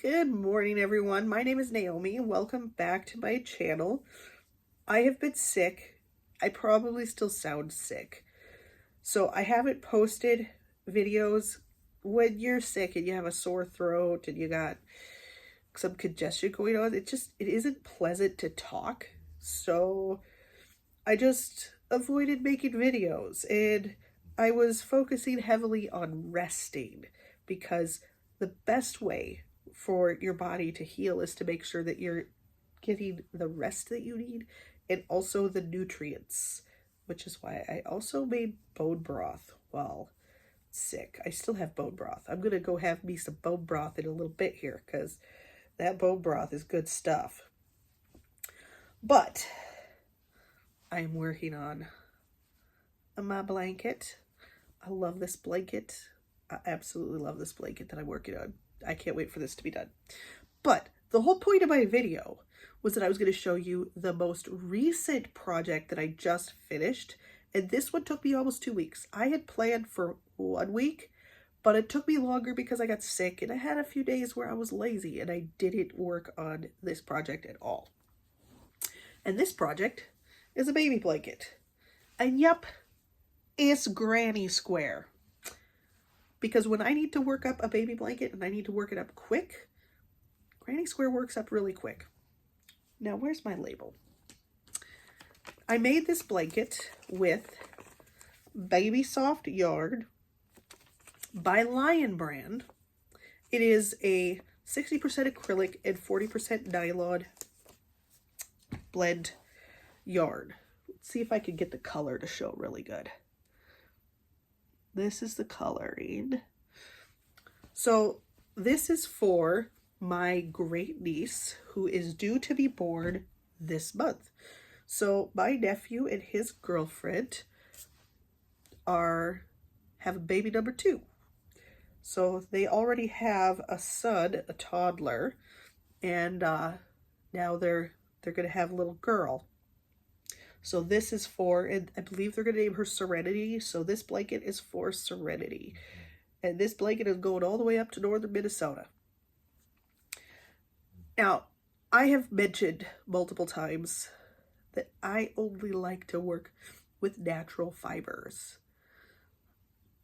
Good morning, everyone. My name is Naomi, and welcome back to my channel. I have been sick. I probably still sound sick. So I haven't posted videos. When you're sick and you have a sore throat and you got some congestion going on, it isn't pleasant to talk. So I just avoided making videos, and I was focusing heavily on resting because the best way for your body to heal is to make sure that you're getting the rest that you need and also the nutrients, which is why I also made bone broth while sick. I still have bone broth. I'm gonna go have me some bone broth in a little bit here because that bone broth is good stuff. But I am working on my blanket. I love this blanket. I absolutely love this blanket that I'm working on. I can't wait for this to be done. But the whole point of my video was that I was going to show you the most recent project that I just finished. And this one took me almost 2 weeks. I had planned for 1 week, but it took me longer because I got sick and I had a few days where I was lazy and I didn't work on this project at all. And this project is a baby blanket. And yep, it's granny square. Because when I need to work up a baby blanket and I need to work it up quick, granny square works up really quick. Now, where's my label? I made this blanket with Baby Soft yarn by Lion Brand. It is a 60% acrylic and 40% nylon blend yarn. Let's see if I can get the color to show really good. This is the coloring. So this is for my great niece who is due to be born this month. So my nephew and his girlfriend have baby number 2. So they already have a son, a toddler, and now they're gonna have a little girl. So this is for, and I believe they're going to name her Serenity. So this blanket is for Serenity. And this blanket is going all the way up to northern Minnesota. Now, I have mentioned multiple times that I only like to work with natural fibers.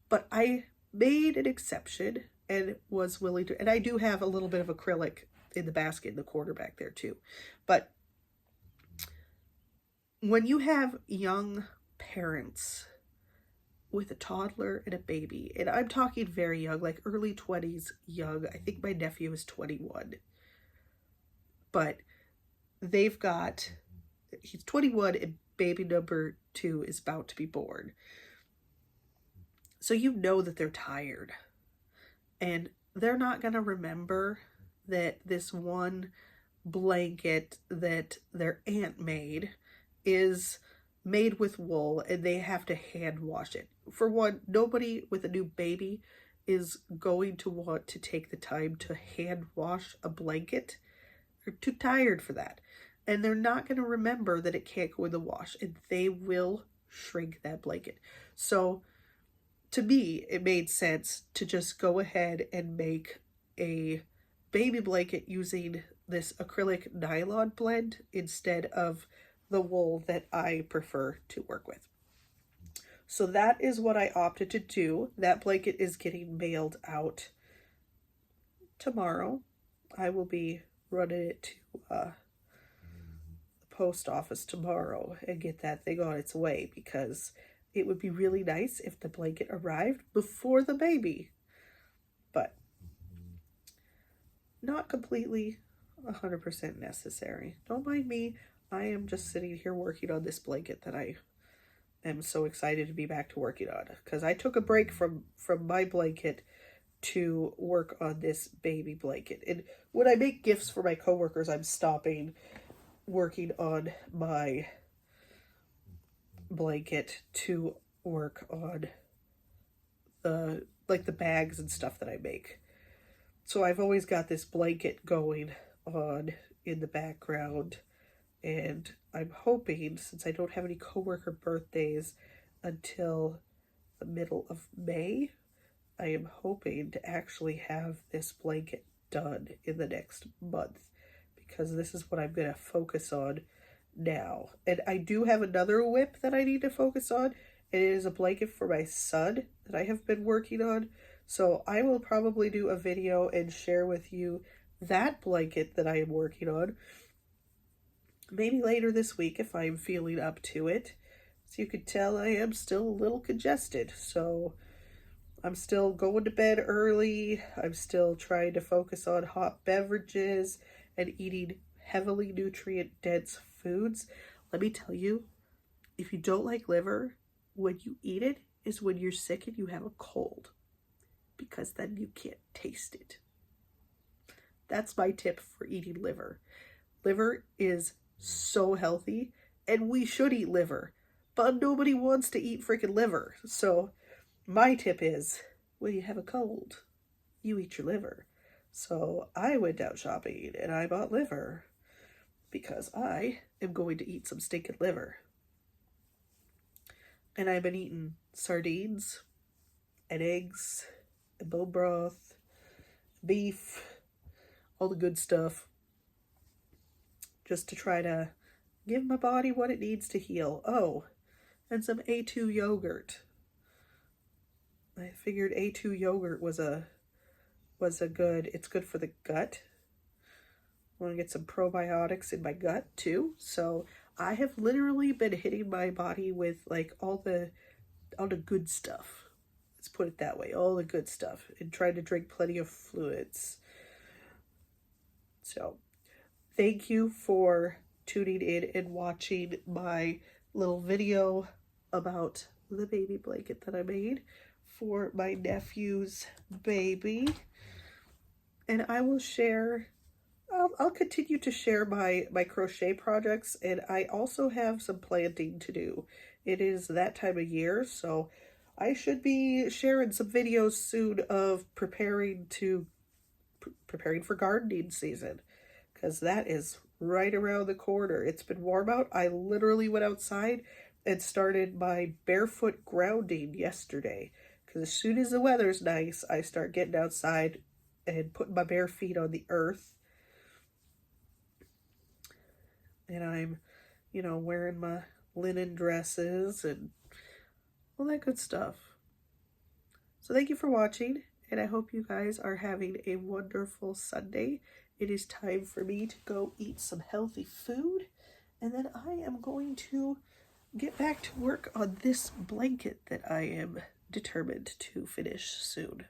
But I made an exception and was willing to, and I do have a little bit of acrylic in the basket in the corner back there too. But when you have young parents with a toddler and a baby, and I'm talking very young, like early 20s young, I think my nephew is 21, but he's 21 and baby number 2 is about to be born. So you know that they're tired and they're not going to remember that this one blanket that their aunt made is made with wool and they have to hand wash it. For one, nobody with a new baby is going to want to take the time to hand wash a blanket. They're too tired for that. And they're not going to remember that it can't go in the wash, and they will shrink that blanket. So to me, it made sense to just go ahead and make a baby blanket using this acrylic nylon blend instead of the wool that I prefer to work with. So that is what I opted to do. That blanket is getting mailed out tomorrow. I will be running it to the post office tomorrow and get that thing on its way, because it would be really nice if the blanket arrived before the baby. But not completely 100% necessary. Don't mind me. I am just sitting here working on this blanket that I am so excited to be back to working on, because I took a break from my blanket to work on this baby blanket. And when I make gifts for my coworkers, I'm stopping working on my blanket to work on the bags and stuff that I make. So I've always got this blanket going on in the background. And I'm hoping, since I don't have any coworker birthdays until the middle of May, I am hoping to actually have this blanket done in the next month, because this is what I'm going to focus on now. And I do have another WIP that I need to focus on. It is a blanket for my son that I have been working on. So I will probably do a video and share with you that blanket that I am working on. Maybe later this week if I'm feeling up to it. As you can tell, I am still a little congested. So I'm still going to bed early. I'm still trying to focus on hot beverages and eating heavily nutrient-dense foods. Let me tell you, if you don't like liver, when you eat it is when you're sick and you have a cold, because then you can't taste it. That's my tip for eating liver. Liver is so healthy, and we should eat liver, but nobody wants to eat freaking liver. So my tip is, when you have a cold, you eat your liver. So I went out shopping and I bought liver because I am going to eat some stinking liver. And I've been eating sardines and eggs and bone broth, beef, all the good stuff, just to try to give my body what it needs to heal. Oh, and some A2 yogurt. I figured A2 yogurt was a good, it's good for the gut. I want to get some probiotics in my gut too. So I have literally been hitting my body with like all the good stuff. Let's put it that way, all the good stuff, and trying to drink plenty of fluids. So thank you for tuning in and watching my little video about the baby blanket that I made for my nephew's baby. And I will share, I'll continue to share my crochet projects, and I also have some planting to do. It is that time of year, so I should be sharing some videos soon of preparing for gardening season, because that is right around the corner. It's been warm out. I literally went outside and started my barefoot grounding yesterday, because as soon as the weather's nice, I start getting outside and putting my bare feet on the earth. And I'm, wearing my linen dresses and all that good stuff. So thank you for watching, and I hope you guys are having a wonderful Sunday. It is time for me to go eat some healthy food, and then I am going to get back to work on this blanket that I am determined to finish soon.